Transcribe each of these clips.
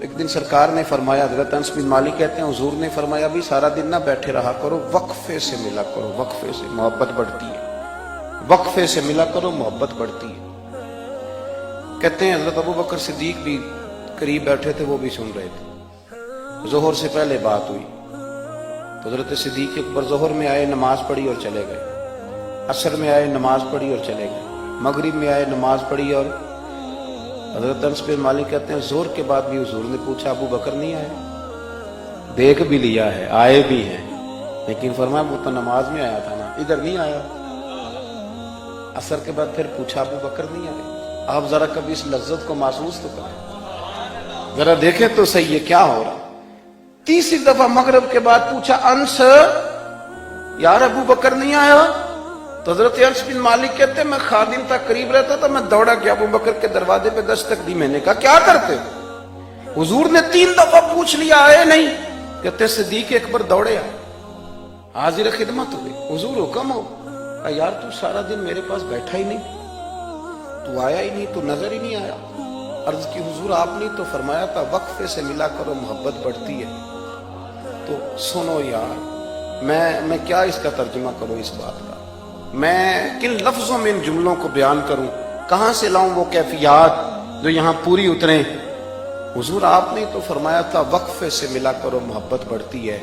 تو ایک دن سرکار نے فرمایا، حضرت انس بن مالک کہتے ہیں حضور نے فرمایا بھی سارا دن نہ بیٹھے رہا کرو، وقفے سے ملا کرو، وقفے سے محبت بڑھتی ہے، وقفے سے ملا کرو محبت بڑھتی ہے۔ کہتے ہیں حضرت ابو بکر صدیق بھی قریب بیٹھے تھے، وہ بھی سن رہے تھے۔ ظہر سے پہلے بات ہوئی تو حضرت صدیق اکبر ظہر میں آئے، نماز پڑھی اور چلے گئے، عصر میں آئے، نماز پڑھی اور چلے گئے، مغرب میں آئے، نماز پڑھی اور حضرت انس بن مالک کہتے ہیں ظہر کے بعد بھی حضور نے پوچھا ابو بکر نہیں آئے؟ دیکھ بھی لیا ہے، آئے بھی ہیں، لیکن فرمایا وہ تو نماز میں آیا تھا نا، ادھر نہیں آیا۔ عصر کے بعد پھر پوچھا ابو بکر نہیں آئے؟ آپ ذرا کبھی اس لذت کو محسوس تو کریں، ذرا دیکھیں تو صحیح ہے کیا ہو رہا۔ تیسری دفعہ مغرب کے بعد پوچھا انس یار ابو بکر نہیں آیا؟ تو حضرت انس بن مالک کہتے ہیں میں خادم تک قریب رہتا تھا، میں دوڑا گیا ابو بکر کے دروازے پہ دستک دی، میں نے کہا کیا کرتے ہو؟ حضور نے 3 دفعہ پوچھ لیا آئے نہیں، کہتے صدیق اکبر دوڑے آئے، حاضر خدمت ہوئے، حضور حکم ہو۔ کہا یار تو سارا دن میرے پاس بیٹھا ہی نہیں، تو آیا ہی نہیں، تو نظر ہی نہیں آیا۔ عرض کی حضور آپ نے تو فرمایا تھا وقفے سے ملا کرو محبت بڑھتی ہے۔ تو سنو یار میں کیا اس کا ترجمہ کروں اس بات کا، میں کن لفظوں میں ان جملوں کو بیان کروں، کہاں سے لاؤں وہ کیفیات جو یہاں پوری اتریں۔ حضور آپ نے تو فرمایا تھا وقفے سے ملا کرو محبت بڑھتی ہے۔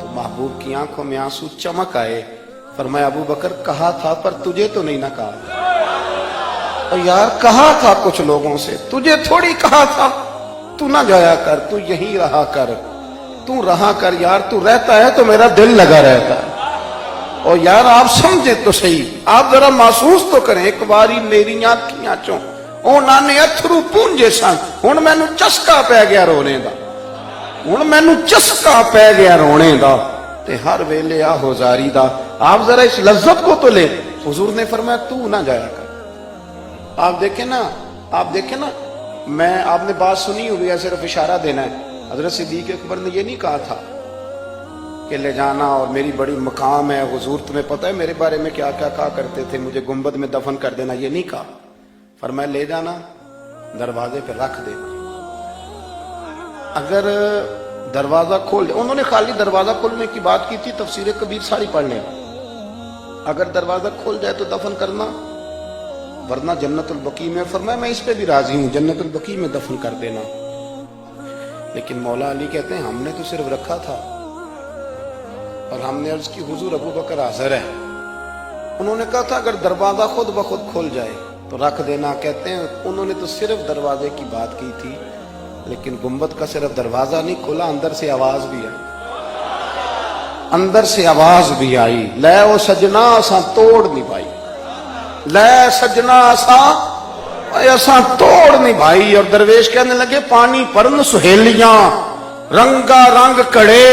تو محبوب کی آنکھوں میں آنسو چمک آئے، فرمایا ابو بکر کہا تھا پر تجھے تو نہیں نہ کہا۔ اور یار کہا تھا کچھ لوگوں سے، تجھے تھوڑی کہا تھا تو نہ جایا کر، تو یہیں رہا کر، تو رہا کر یار، تو رہتا ہے تو میرا دل لگا رہتا ہے۔ اور یار آپ سمجھے تو صحیح، آپ ذرا محسوس تو کریں، ایک باری میری آنکھیاں چوں اونا نے اتھرو پونجے سن، ہن مینوں چسکا پی گیا رونے دا، ہن مینوں چسکا پی گیا رونے دا، تے ہر ویلے آہو زاری دا۔ آپ ذرا اس لذت کو تو لیں۔ حضور نے فرمایا تو نہ جایا کر۔ آپ دیکھیں نا، آپ نے بات سنی ہوئی ہے، صرف اشارہ دینا ہے۔ حضرت صدیق اکبر نے یہ نہیں کہا تھا کہ لے جانا اور میری بڑی مقام ہے، حضور تمہیں پتہ ہے میرے بارے میں کیا کیا کہا کرتے تھے، مجھے گنبد میں دفن کر دینا، یہ نہیں کہا۔ فرمایا لے جانا، دروازے پہ رکھ دینا، اگر دروازہ کھول دے، انہوں نے خالی دروازہ کھولنے کی بات کی تھی، تفسیر کبیر ساری پڑھ لیں، اگر دروازہ کھول جائے تو دفن کرنا، ورنہ جنت البقیع میں۔ فرمایا میں اس پہ بھی راضی ہوں، جنت البقیع میں دفن کر دینا۔ لیکن مولا علی کہتے ہیں ہم نے تو صرف رکھا تھا، اور ہم نے عرض کی حضور ابو بکر حاضر ہے۔ انہوں نے کہا تھا اگر دروازہ خود بخود کھل جائے تو رکھ دینا۔ کہتے ہیں انہوں نے تو صرف دروازے کی بات کی تھی، لیکن گنبد کا صرف دروازہ نہیں کھلا، اندر سے آواز بھی آئی، اندر سے آواز بھی آئی، لے او سجنا اساں توڑ نہیں پائی، لے سجنا اساں توڑ نہیں بھائی۔ اور درویش کہنے لگے پانی پرن سہیلیاں رنگا رنگ کڑے،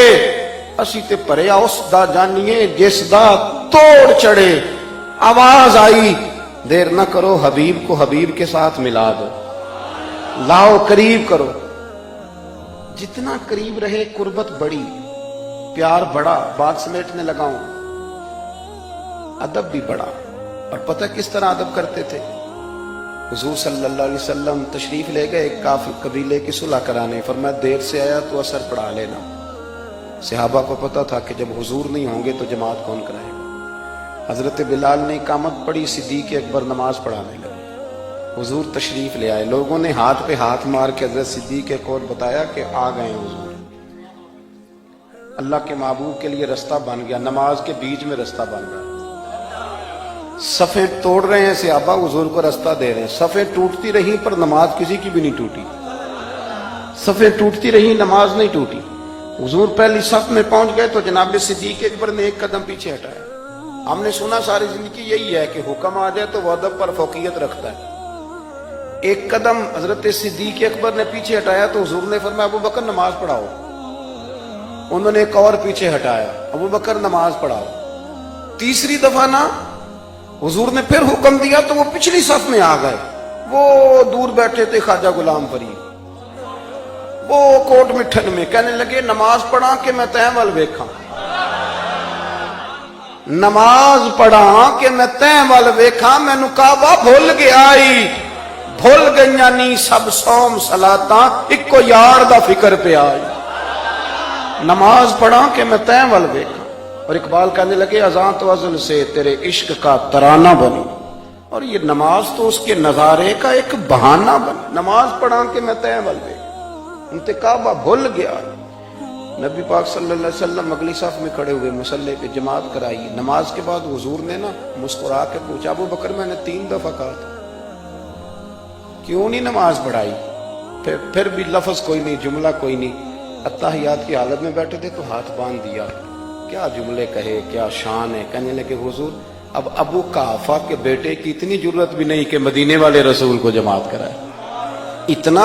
اسی تے پریا اس دا جانیے جس دا توڑ چڑھے۔ آواز آئی دیر نہ کرو، حبیب کو حبیب کے ساتھ ملا دو، لاؤ قریب کرو۔ جتنا قریب رہے قربت بڑی، پیار بڑا، بات سمیٹنے لگاؤں، ادب بھی بڑا۔ اور پتہ کس طرح ادب کرتے تھے؟ حضور صلی اللہ علیہ وسلم تشریف لے گئے ایک کافر قبیلے کی صلح کرانے، فرمایا دیر سے آیا تو اثر پڑھا لینا۔ صحابہ کو پتہ تھا کہ جب حضور نہیں ہوں گے تو جماعت کون کرائے گا۔ حضرت بلال نے اقامت پڑھی، صدیق اکبر نماز پڑھانے لگے، حضور تشریف لے آئے، لوگوں نے ہاتھ پہ ہاتھ مار کے حضرت صدیق کو بتایا کہ آ گئے حضور۔ اللہ کے محبوب کے لیے رستہ بن گیا، نماز کے بیچ میں رستہ بن گیا۔ صفیں توڑ رہے ہیں صحابہ، حضور کو رستہ دے رہے ہیں، صفیں ٹوٹتی رہی پر نماز کسی کی بھی نہیں ٹوٹی، صفیں ٹوٹتی رہی نماز نہیں ٹوٹی۔ حضور پہلی صف میں پہنچ گئے تو جناب صدیق اکبر نے ایک قدم پیچھے ہٹایا۔ ہم نے سنا ساری زندگی یہی ہے کہ حکم آ جائے تو وہ ادب پر فوقیت رکھتا ہے۔ ایک قدم حضرت صدیق اکبر نے پیچھے ہٹایا تو حضور نے فرمایا ابو بکر نماز پڑھاؤ۔ انہوں نے ایک اور پیچھے ہٹایا، ابو بکر نماز پڑھاؤ۔ تیسری دفعہ نا حضور نے پھر حکم دیا تو وہ پچھلی صف میں آ گئے۔ وہ دور بیٹھے تھے خواجہ غلام فرید، وہ کوٹ مٹھن میں، کہنے لگے نماز پڑھا کہ میں تیں ول ویکھاں، نماز پڑھا کہ میں تیں ول ویکھاں، مینوں کعبہ بھول گیا آئی، بھول گئیاں نی سب سوم صلاتاں اکو یار دا فکر پہ آئی نماز پڑھا کہ میں تیں ول ویکھاں اور اقبال کہنے لگے اذان تو ازل سے تیرے عشق کا ترانہ بنی اور یہ نماز تو اس کے نظارے کا ایک بہانہ بنی نماز پڑھا کہ میں تیں ول ویکھاں انتقابہ بھول گیا نبی پاک صلی اللہ علیہ وسلم اگلی صف میں کھڑے ہوئے مصلی پہ جماعت کرائی نماز کے بعد حضور نے نا مسکرا کے پوچھا ابو بکر میں نے 3 دفعہ کہا تھا کیوں نہیں نماز پڑھائی پھر بھی لفظ کوئی نہیں جملہ کوئی نہیں اتحیات کی حالت میں بیٹھے تھے تو ہاتھ باندھ دیا کیا جملے کہے کیا شان ہے کہنے لگے حضور اب ابو قحافہ کے بیٹے کی اتنی جرت بھی نہیں کہ مدینے والے رسول کو جماعت کرائے اتنا